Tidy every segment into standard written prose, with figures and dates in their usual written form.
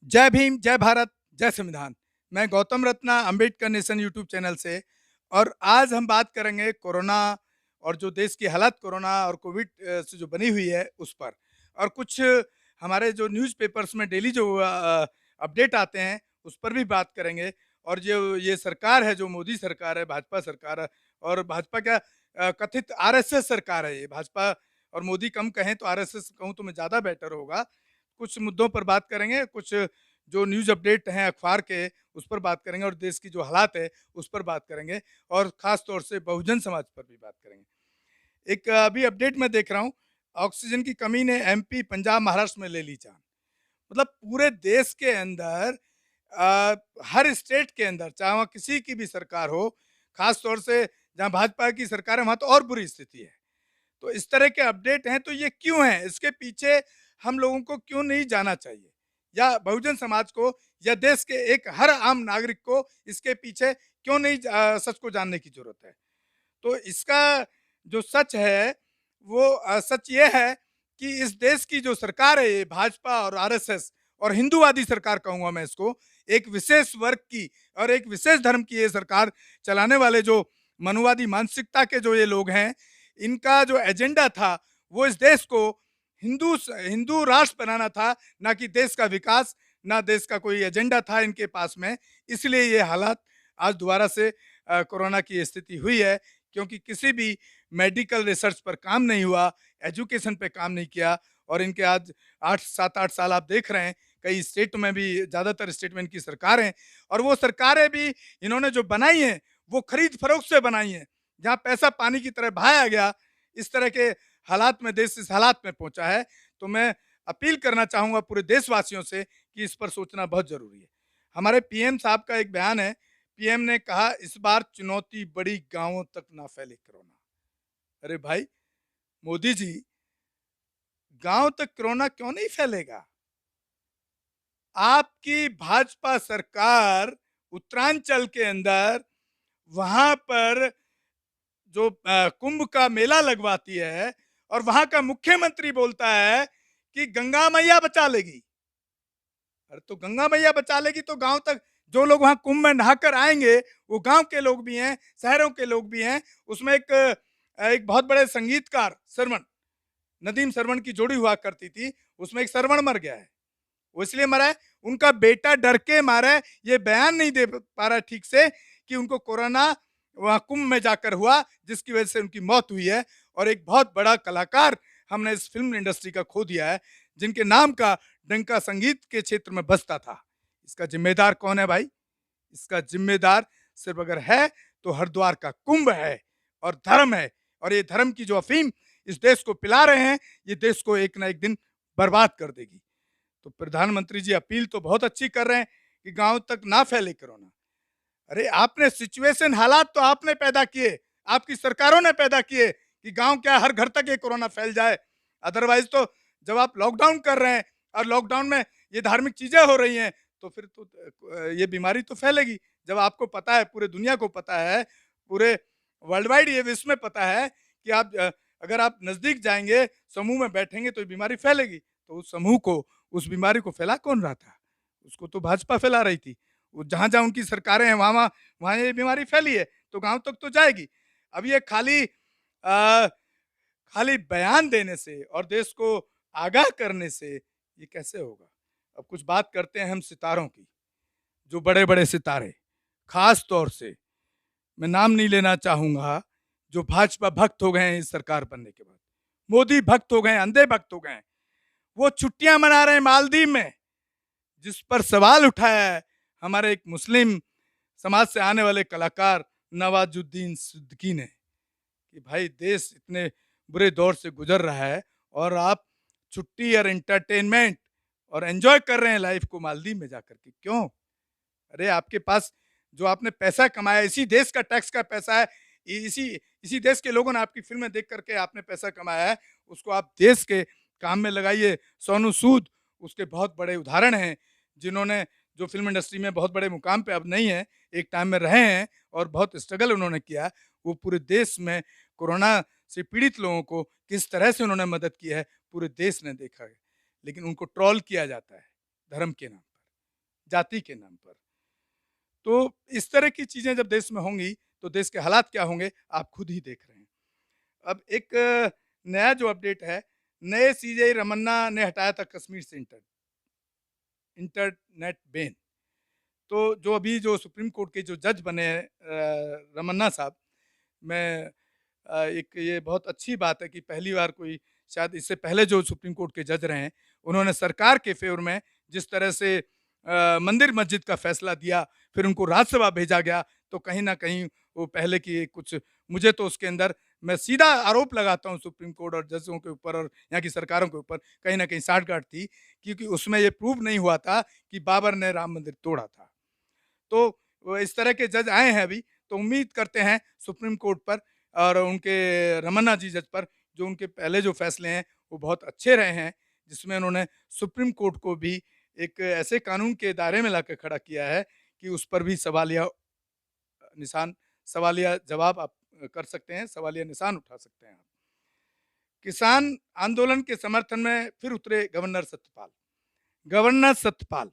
जय भीम, जय भारत, जय संविधान। मैं Gautam Ratna Ambedkar nation YouTube channel से। और आज हम बात करेंगे कोरोना और जो देश की हालत कोरोना और कोविड से जो बनी हुई है उस पर। और कुछ हमारे जो न्यूज़पेपर्स में डेली जो अपडेट आते हैं उस पर भी बात करेंगे। और जो ये सरकार है, जो मोदी सरकार है, भाजपा सरकार है, और भाजपा क्या कथित आरएसएस सरकार है ये। भाजपा और मोदी कम कहें तो आरएसएस कहूँ तो मैं ज़्यादा बेटर होगा। कुछ मुद्दों पर बात करेंगे, कुछ जो न्यूज़ अपडेट हैं अखबार के उस पर बात करेंगे, और देश की जो हालात है उस पर बात करेंगे, और ख़ास तौर से बहुजन समाज पर भी बात करेंगे। एक अभी अपडेट मैं देख रहा हूँ, ऑक्सीजन की कमी ने एमपी, पंजाब, महाराष्ट्र में ले ली जान। मतलब पूरे देश के अंदर हर स्टेट के अंदर, चाहे वहाँ किसी की भी सरकार हो, ख़ास तौर से जहाँ भाजपा की सरकार है वहाँ तो और बुरी स्थिति है। तो इस तरह के अपडेट हैं, तो ये क्यों हैं? इसके पीछे हम लोगों को क्यों नहीं जाना चाहिए? या बहुजन समाज को या देश के एक हर आम नागरिक को इसके पीछे क्यों नहीं सच को जानने की ज़रूरत है? तो इसका जो सच है वो सच ये है कि इस देश की जो सरकार है ये भाजपा और आरएसएस और हिंदूवादी सरकार कहूँगा मैं इसको, एक विशेष वर्ग की और एक विशेष धर्म की ये सरकार चलाने वाले जो मनुवादी मानसिकता के जो ये लोग हैं, इनका जो एजेंडा था वो इस देश को हिंदू राष्ट्र बनाना था, ना कि देश का विकास, ना देश का कोई एजेंडा था इनके पास में। इसलिए ये हालात आज दोबारा से कोरोना की स्थिति हुई है, क्योंकि किसी भी मेडिकल रिसर्च पर काम नहीं हुआ, एजुकेशन पे काम नहीं किया। और इनके आज 8 7-8 साल आप देख रहे हैं, कई स्टेट में भी, ज़्यादातर स्टेट में इनकी सरकारें, और वो सरकारें भी इन्होंने जो बनाई हैं, वो खरीद-फरोख्त से बनाई हैं। जहाँ पैसा पानी की तरह बहाया गया, इस तरह के हालात में देश इस हालात में पहुँचा है। तो मैं अपील करना चाहूँगा पूरे देशवासियों से कि इस पर सोचना बहुत ज़रूरी है। हमारे पीएम साहब का एक बयान है, पीएम ने कहा, इस बार चुनौती बड़ी, गाँवों तक ना फैले कोरोना। अरे भाई मोदी जी, गाँव तक कोरोना क्यों नहीं फैलेगा? आपकी भाजपा सरकार उत्तरांचल के अंदर वहाँ पर जो कुंभ का मेला लगवाती है, और वहाँ का मुख्यमंत्री बोलता है कि गंगा मैया बचा लेगी। अरे तो गंगा मैया बचा लेगी तो गाँव तक जो लोग वहाँ कुंभ में नहाकर आएँगे, वो गाँव के लोग भी हैं, शहरों के लोग भी हैं। उसमें एक बहुत बड़े संगीतकार श्रवण, नदीम श्रवण की जोड़ी हुआ करती थी, उसमें एक श्रवण मर गया है। वो इसलिए मरा है, उनका बेटा डर के मारा है, ये बयान नहीं दे पा रहा ठीक से कि उनको कोरोना वहाँ कुंभ में जाकर हुआ, जिसकी वजह से उनकी मौत हुई है। और एक बहुत बड़ा कलाकार हमने इस फ़िल्म इंडस्ट्री का खो दिया है, जिनके नाम का डंका संगीत के क्षेत्र में बजता था। इसका ज़िम्मेदार कौन है भाई? इसका ज़िम्मेदार सिर्फ़ अगर है तो हरिद्वार का कुंभ है और धर्म है। और ये धर्म की जो अफ़ीम इस देश को पिला रहे हैं, ये देश को एक ना एक दिन बर्बाद कर देगी। तो प्रधानमंत्री जी अपील तो बहुत अच्छी कर रहे हैं कि गाँव तक ना फैले कोरोना। अरे आपने सिचुएशन, हालात तो आपने पैदा किए, आपकी सरकारों ने पैदा किए कि गाँव क्या हर घर तक ये कोरोना फैल जाए। अदरवाइज़ तो जब आप लॉकडाउन कर रहे हैं और लॉकडाउन में ये धार्मिक चीज़ें हो रही हैं, तो फिर तो ये बीमारी तो फैलेगी। जब आपको पता है, पूरे दुनिया को पता है, पूरे वर्ल्ड वाइड ये विश्व में पता है कि अगर आप नज़दीक जाएँगे, समूह में बैठेंगे तो ये बीमारी फैलेगी। तो उस समूह को, उस बीमारी को फैला कौन रहा था? उसको तो भाजपा फैला रही थी। वो जहाँ-जहाँ उनकी सरकारें हैं वहाँ-वहाँ वहाँ ये बीमारी फैली है, तो गाँव तक तो जाएगी। अब ये खाली बयान देने से और देश को आगाह करने से ये कैसे होगा? अब कुछ बात करते हैं हम सितारों की, जो बड़े-बड़े सितारे, ख़ास तौर से मैं नाम नहीं लेना चाहूँगा, जो भाजपा भक्त हो गए हैं इस सरकार बनने के बाद। मोदी भक्त हो गए हैं, अंधे भक्त हो गए हैं। वो छुट्टियाँ मना रहे हैं मालदीव में, जिस पर सवाल उठाया है हमारे एक मुस्लिम समाज से आने वाले कलाकार नवाजुद्दीन सिद्दीकी ने, कि भाई देश इतने बुरे दौर से गुजर रहा है और आप छुट्टी और एंटरटेनमेंट और एंजॉय कर रहे हैं लाइफ को मालदीव में जाकर के, क्यों? अरे आपके पास जो आपने पैसा कमाया, इसी देश का टैक्स का पैसा है, इसी इसी देश के लोगों ने आपकी फिल्में देख करके आपने पैसा कमाया है, उसको आप देश के काम में लगाइए। सोनू सूद उसके बहुत बड़े उदाहरण हैं, जिन्होंने, जो फ़िल्म इंडस्ट्री में बहुत बड़े मुकाम पे अब नहीं है, एक टाइम में रहे हैं और बहुत स्ट्रगल उन्होंने किया। वो पूरे देश में कोरोना से पीड़ित लोगों को किस तरह से उन्होंने मदद की है, पूरे देश ने देखा है। लेकिन उनको ट्रोल किया जाता है, धर्म के नाम पर। जाति के नाम पर। तो इस तरह की चीज़ें जब देश में होंगी, तो देश के हालात क्या होंगे, आप खुद ही देख रहे हैं। अब एक नया जो अपडेट है, नए सीजे रमन्ना ने हटाया था कश्मीर से इंटरनेट बैन। तो जो अभी जो सुप्रीम कोर्ट के जो जज बने हैं रमन्ना साहब, मैं एक ये बहुत अच्छी बात है कि पहली बार कोई, शायद इससे पहले जो सुप्रीम कोर्ट के जज रहे हैं, उन्होंने सरकार के फेवर में जिस तरह से मंदिर मस्जिद का फैसला दिया, फिर उनको राज्यसभा भेजा गया, तो कहीं न कहीं वो पहले की कुछ, मुझे तो उसके अंदर, मैं सीधा आरोप लगाता हूँ सुप्रीम कोर्ट और जजों के ऊपर और यहाँ की सरकारों के ऊपर, कहीं न कहीं साठगांठ थी, क्योंकि उसमें ये प्रूव नहीं हुआ था कि बाबर ने राम मंदिर तोड़ा था। तो इस तरह के जज आए हैं अभी, तो उम्मीद करते हैं सुप्रीम कोर्ट पर और उनके रमन्ना जी जज पर, जो उनके पहले जो फैसले हैं वो बहुत अच्छे रहे हैं, जिसमें उन्होंने सुप्रीम कोर्ट को भी एक ऐसे कानून के दायरे में लाकर खड़ा किया है कि उस पर भी सवालिया निशान, सवालिया जवाब आप कर सकते हैं, सवालिया निशान उठा सकते हैं आप। किसान आंदोलन के समर्थन में फिर उतरे गवर्नर सत्यपाल। गवर्नर सत्यपाल,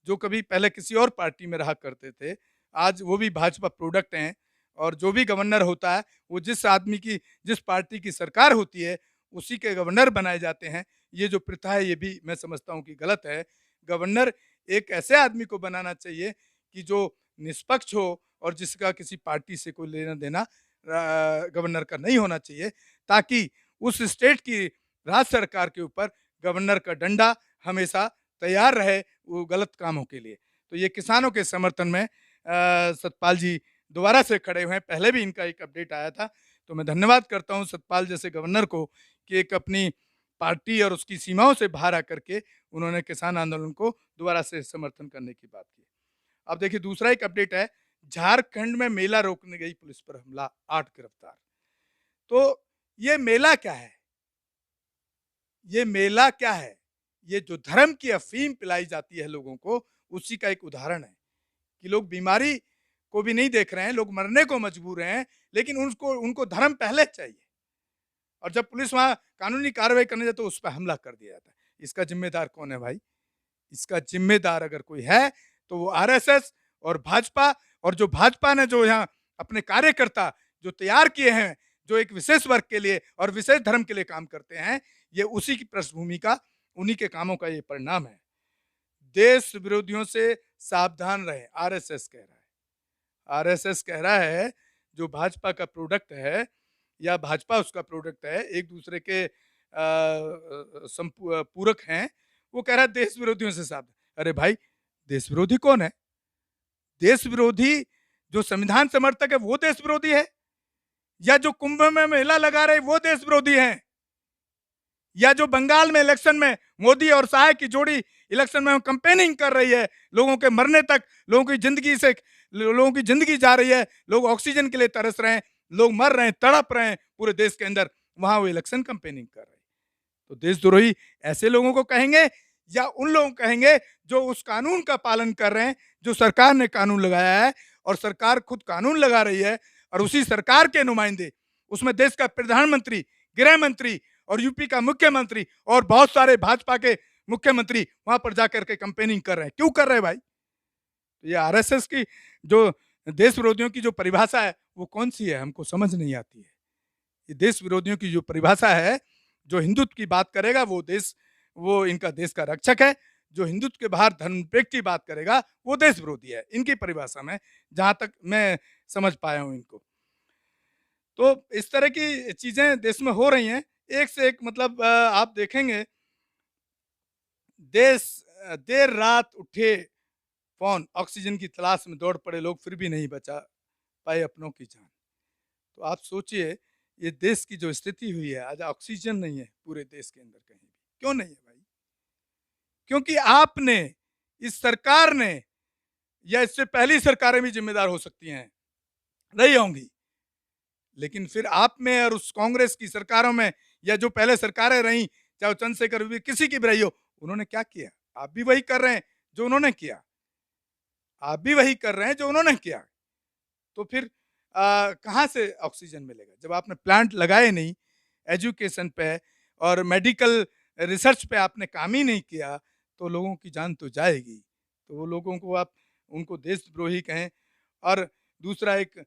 जो कभी पहले किसी और पार्टी में रहा करते थे, आज वो भी भाजपा प्रोडक्ट हैं, और जो भी गवर्नर होता है, वो जिस आदमी की, जिस पार्टी की सरकार होती है, उसी के गवर्नर बनाए जाते हैं। ये जो प्रथा है, ये भी मैं समझता हूँ कि गलत है। गवर्नर एक ऐसे आदमी को बनाना चाहिए कि जो निष्पक्ष हो और जिसका किसी पार्टी से कोई लेना-देना गवर्नर का नहीं होना चाहिए, ताकि उस स्टेट की राज्य सरकार के ऊपर गवर्नर का डंडा हमेशा तैयार रहे वो गलत कामों के लिए। तो ये किसानों के समर्थन में सतपाल जी दोबारा से खड़े हुए हैं। पहले भी इनका एक अपडेट आया था, तो मैं धन्यवाद करता हूँ सतपाल जैसे गवर्नर को कि एक अपनी पार्टी और उसकी सीमाओं से बाहर आकर के उन्होंने किसान आंदोलन को दोबारा से समर्थन करने की बात की। अब देखिए दूसरा एक अपडेट है, झारखंड में मेला रोकने गई पुलिस पर हमला, 8 गिरफ्तार। तो ये मेला क्या है? ये मेला क्या है? ये जो धर्म की अफ़ीम पिलाई जाती है लोगों को, उसी का एक उदाहरण है कि लोग बीमारी को भी नहीं देख रहे हैं, लोग मरने को मजबूर हैं, लेकिन उनको धर्म पहले चाहिए। और जब पुलिस वहाँ कानूनी कार्रवाई करने जाए तो उस पे हमला कर दिया जाता है। इसका ज़िम्मेदार कौन है भाई? इसका ज़िम्मेदार अगर कोई है, तो वो आरएसएस और भाजपा, और जो भाजपा ने जो यहाँ अपने कार्यकर्ता जो तैयार किए हैं, जो एक विशेष वर्ग के लिए और विशेष धर्म के लिए काम करते हैं, ये उसी की पृष्ठभूमि का, उन्हीं के कामों का ये परिणाम है। देश विरोधियों से सावधान रहें, आरएसएस कह रहा है। आरएसएस कह रहा है, जो भाजपा का प्रोडक्ट है या भाजपा उसका प्रोडक्ट है, एक दूसरे के पूरक हैं, वो कह रहा है देश विरोधियों से सावधान। अरे भाई, देश विरोधी कौन है? देश विरोधी जो संविधान समर्थक है वो देश विरोधी है, या जो कुंभ में मेला लगा रहे वो देश विरोधी हैं, या जो बंगाल में इलेक्शन में मोदी और शाह की जोड़ी इलेक्शन में कैंपेनिंग कर रही है, लोगों के मरने तक, लोगों की जिंदगी जा रही है, लोग ऑक्सीजन के लिए तरस रहे हैं, लोग मर रहे हैं, तड़प रहे हैं पूरे देश के अंदर, वहां वो इलेक्शन कैंपेनिंग कर रहे हैं। तो देशद्रोही ऐसे लोगों को कहेंगे, या उन लोगों को कहेंगे जो उस कानून का पालन कर रहे हैं, जो सरकार ने कानून लगाया है, और सरकार खुद कानून लगा रही है, और उसी सरकार के नुमाइंदे, उसमें देश का प्रधानमंत्री, गृह मंत्री और यूपी का मुख्यमंत्री और बहुत सारे भाजपा के मुख्यमंत्री वहां पर जाकर के कैंपेनिंग कर रहे हैं। क्यों कर रहे हैं भाई? तो ये आरएसएस की जो देश विरोधियों की जो परिभाषा है, वो कौन सी है, हमको समझ नहीं आती है। ये देश विरोधियों की जो परिभाषा है, जो हिंदुत्व की बात करेगा वो इनका देश का रक्षक है, जो हिंदुत्व के बाहर धर्मनिरपेक्ष की बात करेगा वो देश विरोधी है, इनकी परिभाषा में, जहां तक मैं समझ पाया हूं इनको। तो इस तरह की चीजें देश में हो रही हैं, एक से एक, मतलब आप देखेंगे देर रात उठे फोन, ऑक्सीजन की तलाश में दौड़ पड़े लोग, फिर भी नहीं बचा पाए अपनों की जान। तो आप सोचिए, ये देश की जो स्थिति हुई है, आज ऑक्सीजन नहीं है पूरे देश के अंदर कहीं भी। क्यों नहीं है भाई? क्योंकि आपने, इस सरकार ने, या इससे पहली सरकारें भी जिम्मेदार हो सकती हैं, रही होंगी, लेकिन फिर आप में और उस कांग्रेस की सरकारों में, या जो पहले सरकारें रहीं, चाहे चंद्रशेखर भी किसी की भी रही हो, उन्होंने क्या किया? आप भी वही कर रहे हैं जो उन्होंने किया। आप भी वही कर रहे हैं जो उन्होंने किया। तो फिर कहाँ से ऑक्सीजन मिलेगा जब आपने प्लांट लगाए नहीं, एजुकेशन पे और मेडिकल रिसर्च पे आपने काम ही नहीं किया, तो लोगों की जान तो जाएगी। तो वो लोगों को आप उनको देशद्रोही कहें। और दूसरा एक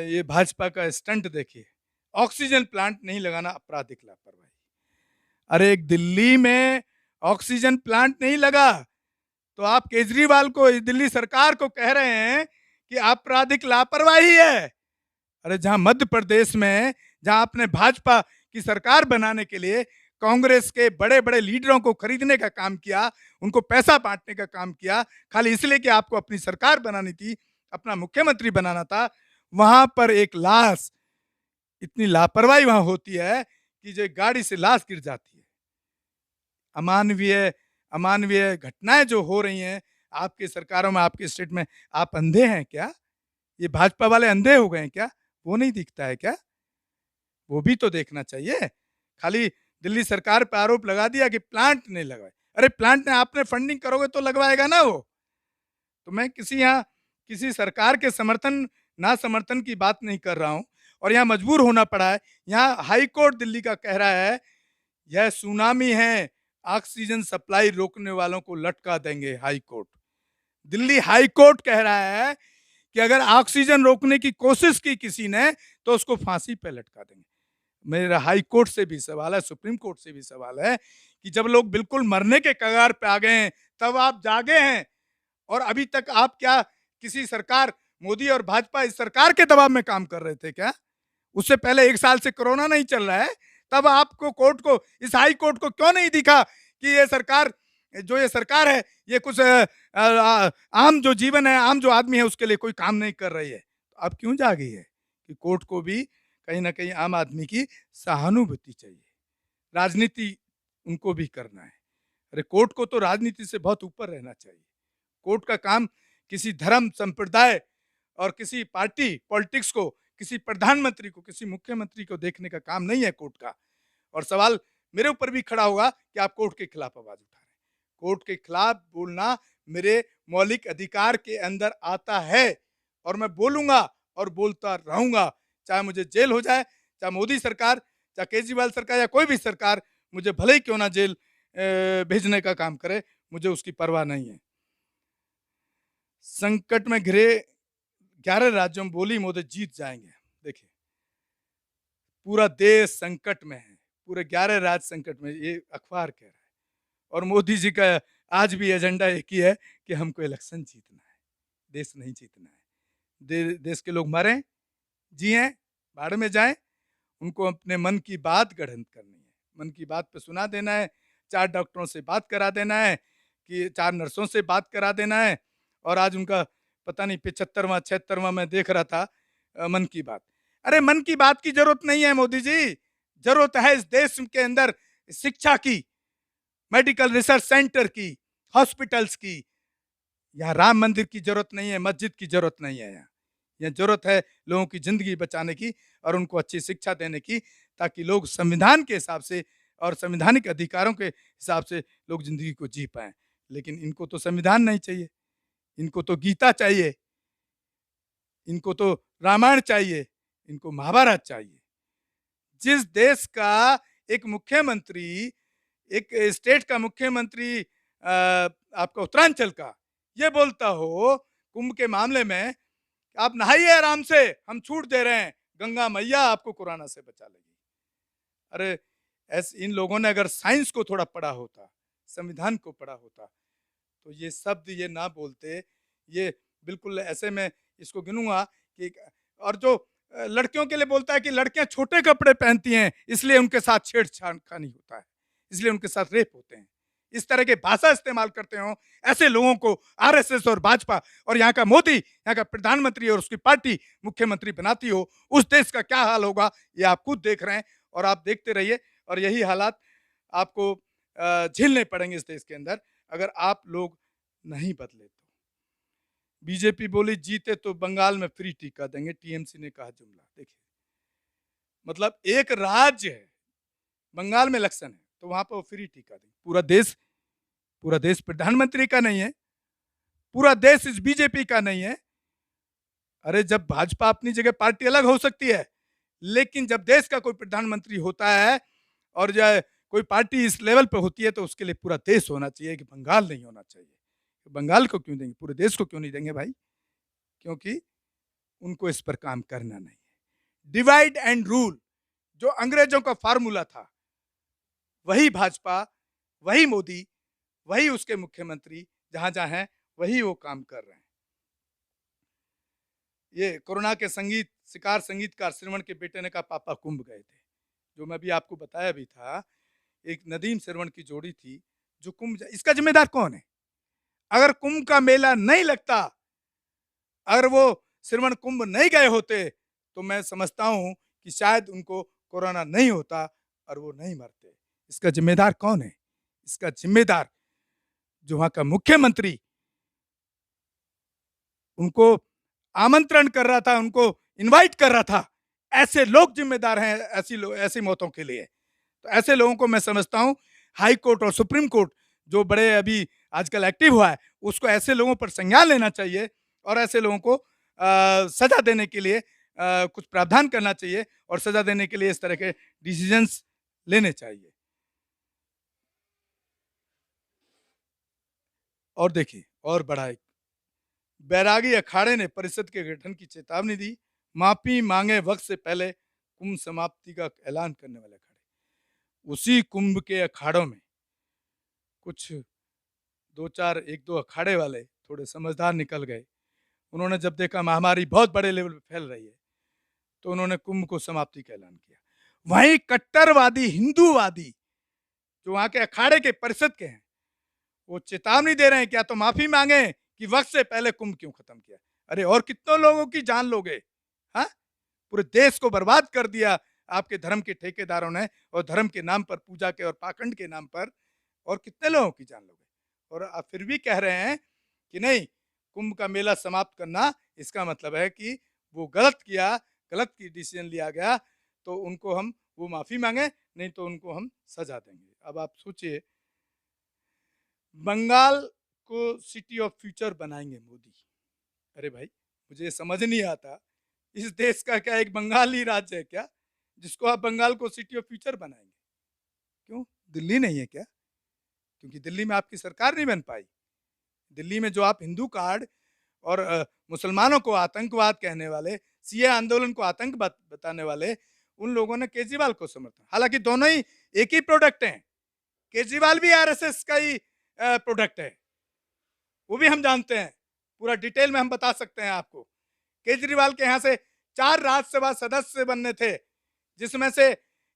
ये भाजपा का स्टंट देखिए, ऑक्सीजन प्लांट नहीं लगाना आपराधिक लापरवाही। अरे एक दिल्ली में ऑक्सीजन प्लांट नहीं लगा तो आप केजरीवाल को, दिल्ली सरकार को कह रहे हैं कि आपराधिक लापरवाही है। अरे जहां मध्य प्रदेश में, जहां आपने भाजपा की सरकार बनाने के लिए कांग्रेस के बड़े बड़े लीडरों को खरीदने का काम किया, उनको पैसा बांटने का काम किया, खाली इसलिए कि आपको अपनी सरकार बनानी थी, अपना मुख्यमंत्री बनाना था, वहां पर एक लाश, इतनी लापरवाही वहां होती है कि जो गाड़ी से लाश गिर जाती है। अमानवीय अमानवीय घटनाएं जो हो रही हैं आपकी सरकारों में, आपके स्टेट में, आप अंधे हैं क्या? ये भाजपा वाले अंधे हो गए हैं क्या? वो नहीं दिखता है क्या? वो भी तो देखना चाहिए। खाली दिल्ली सरकार पे आरोप लगा दिया कि प्लांट नहीं लगवाए। अरे प्लांट ने आपने फंडिंग करोगे तो लगवाएगा ना वो। तो मैं किसी सरकार के समर्थन ना समर्थन की बात नहीं कर रहा हूँ, और यहाँ मजबूर होना पड़ा है। यहाँ हाई कोर्ट दिल्ली का कह रहा है यह सुनामी है, ऑक्सीजन सप्लाई रोकने वालों को लटका देंगे high court. Delhi high court कह रहा है कि अगर ऑक्सीजन रोकने की कोशिश की किसी ने तो उसको फांसी पे लटका देंगे। मेरा हाई कोर्ट से भी सवाल है, सुप्रीम कोर्ट से भी सवाल है कि जब लोग बिल्कुल मरने के कगार पे आ गए हैं तब आप जागे हैं, और अभी तक आप क्या किसी सरकार, मोदी और भाजपा इस सरकार के दबाव में काम कर रहे थे क्या? उससे पहले 1 साल से कोरोना नहीं चल रहा है, तब आपको कोर्ट को, इस हाई कोर्ट को क्यों नहीं दिखा कि ये सरकार है, ये कुछ आम जो जीवन है, आम जो आदमी है उसके लिए कोई काम नहीं कर रही है। तो अब क्यों जागी है कि कोर्ट को भी कहीं ना कहीं आम आदमी की सहानुभूति चाहिए, राजनीति उनको भी करना है। अरे कोर्ट को तो राजनीति से बहुत ऊपर रहना चाहिए। कोर्ट का काम किसी धर्म संप्रदाय और किसी पार्टी पॉलिटिक्स को, किसी प्रधानमंत्री को, किसी मुख्यमंत्री को देखने का काम नहीं है कोर्ट का। और सवाल मेरे ऊपर भी खड़ा होगा कि आप कोर्ट के खिलाफ आवाज उठा रहे हैं। कोर्ट के खिलाफ बोलना मेरे मौलिक अधिकार के अंदर आता है, और मैं बोलूंगा और बोलता रहूंगा, चाहे मुझे जेल हो जाए, चाहे मोदी सरकार, चाहे केजरीवाल सरकार या कोई भी सरकार मुझे भले ही क्यों ना जेल भेजने का काम करे, मुझे उसकी परवाह नहीं है। संकट में घिरे 11 राज्यों में बोली मोदी जीत जाएंगे। देखिए पूरा देश संकट में है, पूरे 11 राज्य संकट में, ये अखबार कह रहा है। और मोदी जी का आज भी एजेंडा एक ही है कि हमको इलेक्शन जीतना है, देश नहीं जीतना है। देश के लोग मरें, जिए, भाड़ में जाएं, उनको अपने मन की बात गढ़ंत करनी है, मन की बात पे सुना देना है, 4 डॉक्टरों से बात करा देना है, कि 4 नर्सों से बात करा देना है। और आज उनका पता नहीं 75वां 76वां मैं देख रहा था मन की बात। अरे मन की बात की जरूरत नहीं है मोदी जी, जरूरत है इस देश के अंदर शिक्षा की, मेडिकल रिसर्च सेंटर की, हॉस्पिटल्स की। यहाँ राम मंदिर की जरूरत नहीं है, मस्जिद की जरूरत नहीं है। यहाँ जरूरत है लोगों की जिंदगी बचाने की और उनको अच्छी शिक्षा देने की, ताकि लोग संविधान के हिसाब से और संवैधानिक अधिकारों के हिसाब से लोग जिंदगी को जी पाए। लेकिन इनको तो संविधान नहीं चाहिए, इनको तो गीता चाहिए, इनको तो रामायण चाहिए, इनको महाभारत चाहिए। जिस देश का एक मुख्यमंत्री, एक स्टेट का मुख्यमंत्री आपका उत्तरांचल का, ये बोलता हो कुंभ के मामले में, आप नहाइए आराम से, हम छूट दे रहे हैं, गंगा मैया आपको कोरोना से बचा लेगी। अरे इन लोगों ने अगर साइंस को थोड़ा पढ़ा होता, संविधान को पढ़ा होता, तो ये शब्द ये ना बोलते। ये बिल्कुल ऐसे में इसको गिनूंगा कि, और जो लड़कियों के लिए बोलता है कि लड़कियां छोटे कपड़े पहनती हैं इसलिए उनके साथ छेड़छाड़ होता है, इसलिए उनके साथ रेप होते हैं, इस तरह के भाषा इस्तेमाल करते हो, ऐसे लोगों को आरएसएस और भाजपा और यहाँ का मोदी, यहाँ का प्रधानमंत्री और उसकी पार्टी मुख्यमंत्री बनाती हो, उस देश का क्या हाल होगा ये आप खुद देख रहे हैं। और आप देखते रहिए, और यही हालात आपको झेलने पड़ेंगे इस देश के अंदर अगर आप लोग नहीं बदले तो। बीजेपी बोली जीते तो बंगाल में फ्री टीका देंगे, टीएमसी ने कहा जुमला। देखिए मतलब एक राज्य है, बंगाल में इलेक्शन है तो वहां पर फ्री टीका देंगे। पूरा देश प्रधानमंत्री का नहीं है, पूरा देश इस बीजेपी का नहीं है। अरे जब भाजपा अपनी जगह पार्टी अलग हो सकती है, लेकिन जब देश का कोई प्रधानमंत्री होता है और जो कोई पार्टी इस लेवल पे होती है तो उसके लिए पूरा देश होना चाहिए, कि बंगाल नहीं होना चाहिए। बंगाल को क्यों देंगे, पूरे देश को क्यों नहीं देंगे भाई? क्योंकि उनको इस पर काम करना नहीं है। डिवाइड एंड रूल जो अंग्रेजों का फार्मूला था, वही भाजपा, वही मोदी, वही उसके मुख्यमंत्री जहां जहां हैं वही वो काम कर रहे हैं। ये कोरोना के शिकार संगीतकार श्रवण के बेटे ने कहा पापा कुंभ गए थे, जो मैं भी आपको बताया भी था। एक नदीम श्रवण की जोड़ी थी जो कुंभ, इसका जिम्मेदार कौन है? अगर कुंभ का मेला नहीं लगता, अगर वो श्रवण कुंभ नहीं गए होते, तो मैं समझता हूं कि शायद उनको कोरोना नहीं होता और वो नहीं मरते। इसका जिम्मेदार कौन है? इसका जिम्मेदार जो वहां का मुख्यमंत्री उनको आमंत्रण कर रहा था, उनको इनवाइट कर रहा था, ऐसे लोग जिम्मेदार हैं ऐसी मौतों के लिए। तो ऐसे लोगों को मैं समझता हूं हाई कोर्ट और सुप्रीम कोर्ट जो बड़े अभी आजकल एक्टिव हुआ है, उसको ऐसे लोगों पर संज्ञान लेना चाहिए और ऐसे लोगों को सजा देने के लिए कुछ प्रावधान करना चाहिए और सजा देने के लिए इस तरह के डिसीजंस लेने चाहिए। और देखिए, और बड़ा एक बैरागी अखाड़े ने परिषद के गठन की चेतावनी दी, माफी मांगे वक्त से पहले कुंभ समाप्ति का ऐलान करने वाले अखाड़े। उसी कुंभ के अखाड़ों में कुछ एक दो अखाड़े वाले थोड़े समझदार निकल गए। उन्होंने जब देखा महामारी बहुत बड़े लेवल पे फैल रही है, तो उन्होंने कुंभ को समाप्ति का ऐलान किया। वहीं कट्टरवादी हिंदूवादी जो वहां के अखाड़े के परिषद के हैं, वो चेतावनी दे रहे हैं क्या तो माफी मांगे कि वक्त से पहले कुंभ क्यों खत्म किया। अरे और कितनों लोगों की जान लोगे? हाँ, पूरे देश को बर्बाद कर दिया आपके धर्म के ठेकेदारों ने, और धर्म के नाम पर, पूजा के और पाखंड के नाम पर, और कितने लोगों की जान लोगे? और आप फिर भी कह रहे हैं कि नहीं, कुंभ का मेला समाप्त करना, इसका मतलब है कि वो गलत किया, गलत की डिसीजन लिया गया, तो उनको हम वो माफी मांगे, नहीं तो उनको हम सजा देंगे। अब आप सोचिए, बंगाल को सिटी ऑफ फ्यूचर बनाएंगे मोदी। अरे भाई, मुझे समझ नहीं आता, इस देश का क्या एक बंगाल ही राज्य है क्या जिसको आप बंगाल को सिटी ऑफ फ्यूचर बनाएंगे? क्यों, दिल्ली नहीं है क्या? क्योंकि दिल्ली में आपकी सरकार नहीं बन पाई। दिल्ली में जो आप हिंदू कार्ड और मुसलमानों को आतंकवाद कहने वाले, सीए आंदोलन को आतंकवाद बताने वाले, उन लोगों ने केजरीवाल को समर्थन, हालांकि दोनों ही एक ही प्रोडक्ट हैं। केजरीवाल भी आरएसएस का ही प्रोडक्ट है, वो भी हम जानते हैं, पूरा डिटेल में हम बता सकते हैं आपको। केजरीवाल के यहाँ से 4 राज्यसभा सदस्य बनने थे, जिसमें से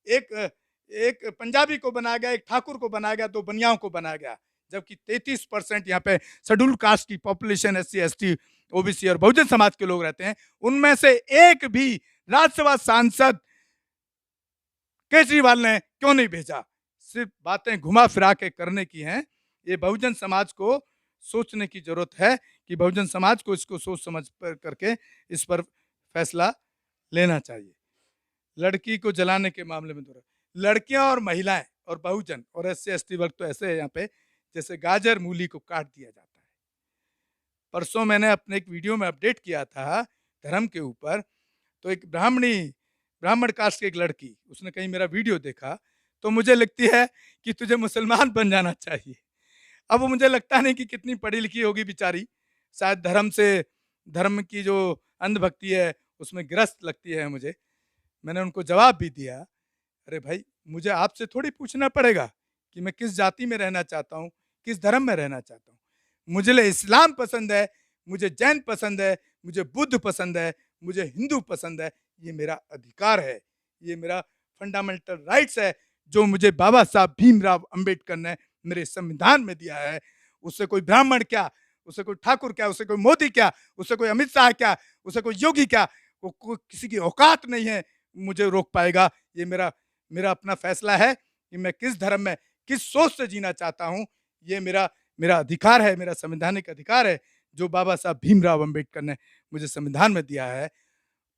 एक पंजाबी को बनाया गया, एक ठाकुर को बनाया गया, 2 बनियाओं को बनाया गया, जबकि 33% यहाँ पे शेड्यूल कास्ट की पॉपुलेशन, एससी एसटी ओबीसी और बहुजन समाज के लोग रहते हैं। उनमें से एक भी राज्यसभा सांसद केजरीवाल ने क्यों नहीं भेजा? सिर्फ बातें घुमा फिरा के करने की हैं। ये बहुजन समाज को सोचने की जरूरत है कि बहुजन समाज को इसको सोच समझ पर करके इस पर फैसला लेना चाहिए। लड़की को जलाने के मामले में लड़कियां और महिलाएं और बहुजन और एससी एसटी वर्ग तो ऐसे है यहाँ पे जैसे गाजर मूली को काट दिया जाता है। परसों मैंने अपने एक वीडियो में अपडेट किया था धर्म के ऊपर, तो एक ब्राह्मण कास्ट की एक लड़की, उसने कहीं मेरा वीडियो देखा, तो मुझे लगती है कि तुझे मुसलमान बन जाना चाहिए। अब वो मुझे लगता नहीं कि कितनी पढ़ी लिखी होगी बेचारी, शायद धर्म की जो अंधभक्ति है उसमें ग्रस्त लगती है मुझे। मैंने उनको जवाब भी दिया, अरे भाई, मुझे आपसे थोड़ी पूछना पड़ेगा कि मैं किस जाति में रहना चाहता हूँ, किस धर्म में रहना चाहता हूँ। मुझे इस्लाम पसंद है, मुझे जैन पसंद है, मुझे बुद्ध पसंद है, मुझे हिंदू पसंद है, ये मेरा अधिकार है, ये मेरा फंडामेंटल राइट्स है, जो मुझे बाबा साहब भीमराव अंबेडकर ने मेरे संविधान में दिया है। उससे कोई ब्राह्मण क्या, उससे कोई ठाकुर क्या, उससे कोई मोदी क्या, उससे कोई अमित शाह क्या, उससे कोई योगी क्या, कोई किसी की औकात नहीं है मुझे रोक पाएगा। ये मेरा अपना फैसला है कि मैं किस धर्म में, किस सोच से जीना चाहता हूँ। ये मेरा अधिकार है, मेरा संवैधानिक अधिकार है, जो बाबा साहब भीमराव अंबेडकर ने मुझे संविधान में दिया है।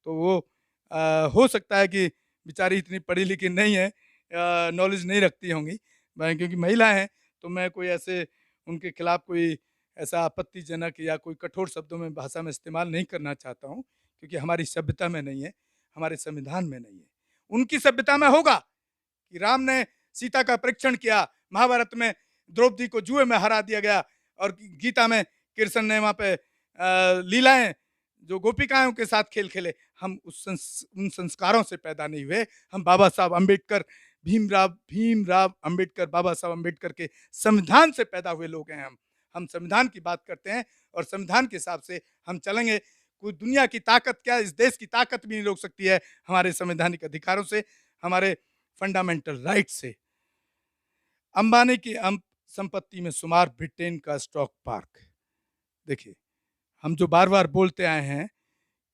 तो वो हो सकता है कि बेचारी इतनी पढ़ी लिखी नहीं है, नॉलेज नहीं रखती होंगी, क्योंकि महिला हैं, तो मैं कोई ऐसे उनके खिलाफ कोई ऐसा आपत्तिजनक या कोई कठोर शब्दों में भाषा में इस्तेमाल नहीं करना चाहता हूँ, क्योंकि हमारी सभ्यता में नहीं है, हमारे संविधान में नहीं है। उनकी सभ्यता में होगा कि राम ने सीता का परीक्षण किया, महाभारत में द्रौपदी को जुए में हरा दिया गया और गीता में कृष्ण ने वहाँ पे लीलाएं जो गोपिकाओं के साथ खेल खेले, हम उन संस्कारों से पैदा नहीं हुए। हम बाबा साहब अम्बेडकर, भीमराव अम्बेडकर, बाबा साहब अम्बेडकर के संविधान से पैदा हुए लोग हैं। हम संविधान की बात करते हैं और संविधान के हिसाब से हम चलेंगे। कोई दुनिया की ताकत क्या, इस देश की ताकत भी नहीं रोक सकती है हमारे संवैधानिक अधिकारों से, हमारे फंडामेंटल राइट से। अंबानी की संपत्ति में शुमार ब्रिटेन का स्टॉक पार्क। देखिए, हम जो बार बार बोलते आए हैं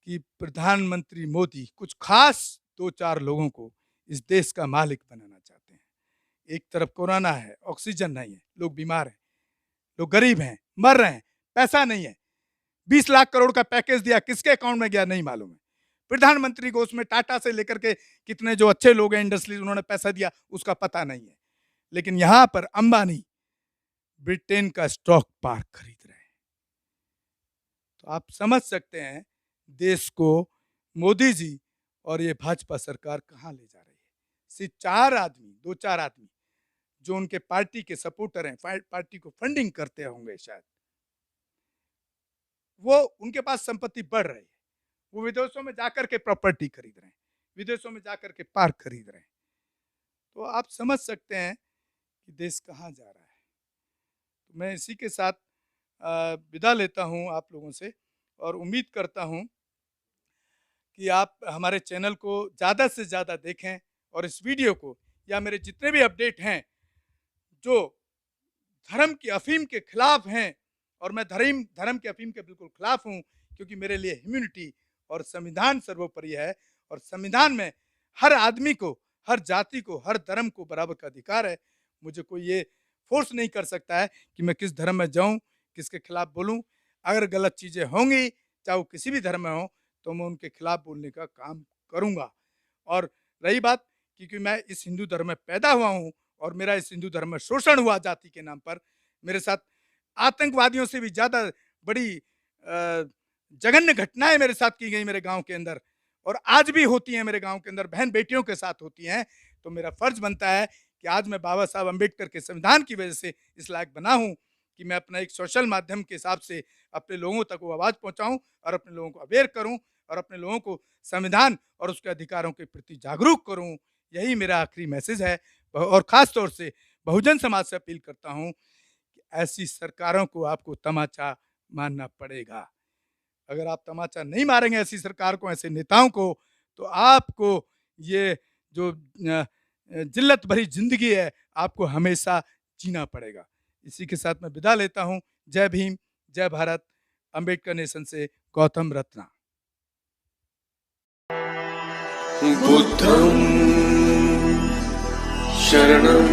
कि प्रधानमंत्री मोदी कुछ खास 2-4 लोगों को इस देश का मालिक बनाना चाहते हैं। एक तरफ कोरोना है, ऑक्सीजन नहीं है, लोग बीमार हैं, लोग गरीब हैं, मर रहे हैं, पैसा नहीं है। 20 लाख करोड़ का पैकेज दिया, किसके अकाउंट में गया नहीं मालूम है। प्रधानमंत्री को उसमें टाटा से लेकर के कितने जो अच्छे लोग हैं इंडस्ट्री, उन्होंने पैसा दिया, उसका पता नहीं है। लेकिन यहां पर अंबानी ब्रिटेन का स्टॉक पार्क खरीद रहे हैं। तो आप समझ सकते हैं देश को मोदी जी और ये भाजपा सरकार कहां ले जा रही है। सिर्फ 2-4 आदमी जो उनके पार्टी के सपोर्टर हैं, पार्टी को फंडिंग करते होंगे शायद, वो उनके पास संपत्ति बढ़ रही है। वो विदेशों में जाकर के प्रॉपर्टी खरीद रहे हैं, विदेशों में जाकर के पार्क खरीद रहे हैं। तो आप समझ सकते हैं कि देश कहाँ जा रहा है। तो मैं इसी के साथ विदा लेता हूँ आप लोगों से और उम्मीद करता हूँ कि आप हमारे चैनल को ज़्यादा से ज़्यादा देखें और इस वीडियो को या मेरे जितने भी अपडेट हैं जो धर्म की अफीम के खिलाफ हैं, और मैं धर्म के अफीम के बिल्कुल खिलाफ हूँ, क्योंकि मेरे लिए ह्यूमैनिटी और संविधान सर्वोपरि है। और संविधान में हर आदमी को, हर जाति को, हर धर्म को बराबर का अधिकार है। मुझे कोई ये फोर्स नहीं कर सकता है कि मैं किस धर्म में जाऊं, किसके खिलाफ बोलूं। अगर गलत चीज़ें होंगी, चाहे वो किसी भी धर्म में हो, तो मैं उनके खिलाफ बोलने का काम करूंगा। और रही बात, क्योंकि मैं इस हिंदू धर्म में पैदा हुआ हूं और मेरा इस हिंदू धर्म में शोषण हुआ जाति के नाम पर, मेरे साथ आतंकवादियों से भी ज़्यादा बड़ी जघन्य घटनाएं मेरे साथ की गई मेरे गांव के अंदर, और आज भी होती हैं मेरे गांव के अंदर, बहन बेटियों के साथ होती हैं। तो मेरा फर्ज बनता है कि आज मैं बाबा साहब अम्बेडकर के संविधान की वजह से इस लायक बना हूं कि मैं अपना एक सोशल माध्यम के हिसाब से अपने लोगों तक वो आवाज़ पहुंचाऊं और अपने लोगों को अवेयर करूं और अपने लोगों को संविधान और उसके अधिकारों के प्रति जागरूक करूं। यही मेरा आखिरी मैसेज है। और ख़ास तौर से बहुजन समाज से अपील करता हूं कि ऐसी सरकारों को आपको तमाचा मारना पड़ेगा। अगर आप तमाचा नहीं मारेंगे ऐसी सरकार को, ऐसे नेताओं को, तो आपको ये जो जिल्लत भरी जिंदगी है, आपको हमेशा जीना पड़ेगा। इसी के साथ मैं विदा लेता हूँ। जय भीम, जय भारत। अम्बेडकर नेशन से गौतम रत्ना। बुद्धं शरणं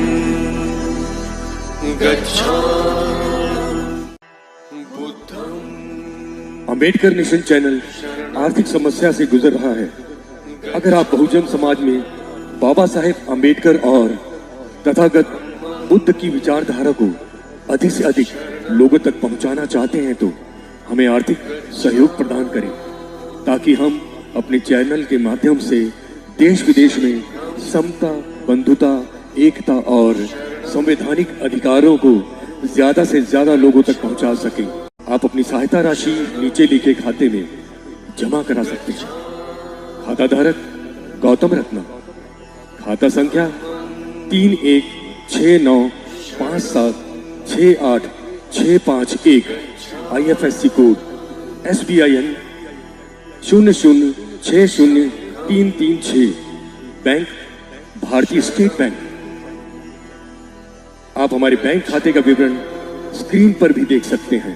गच्छामि। अम्बेडकर नेशन चैनल आर्थिक समस्या से गुजर रहा है। अगर आप बहुजन समाज में बाबा साहेब अम्बेडकर और तथागत बुद्ध की विचारधारा को अधिक से अधिक लोगों तक पहुंचाना चाहते हैं तो हमें आर्थिक सहयोग प्रदान करें, ताकि हम अपने चैनल के माध्यम से देश विदेश में समता, बंधुता, एकता और संवैधानिक अधिकारों को ज्यादा से ज्यादा लोगों तक पहुंचा सकें। आप अपनी सहायता राशि नीचे लिखे खाते में जमा करा सकते हैं। खाता धारक गौतम रत्ना, खाता संख्या 316957686551, IFSC कोड SBIN 0060336, बैंक भारतीय स्टेट बैंक। आप हमारे बैंक खाते का विवरण स्क्रीन पर भी देख सकते हैं।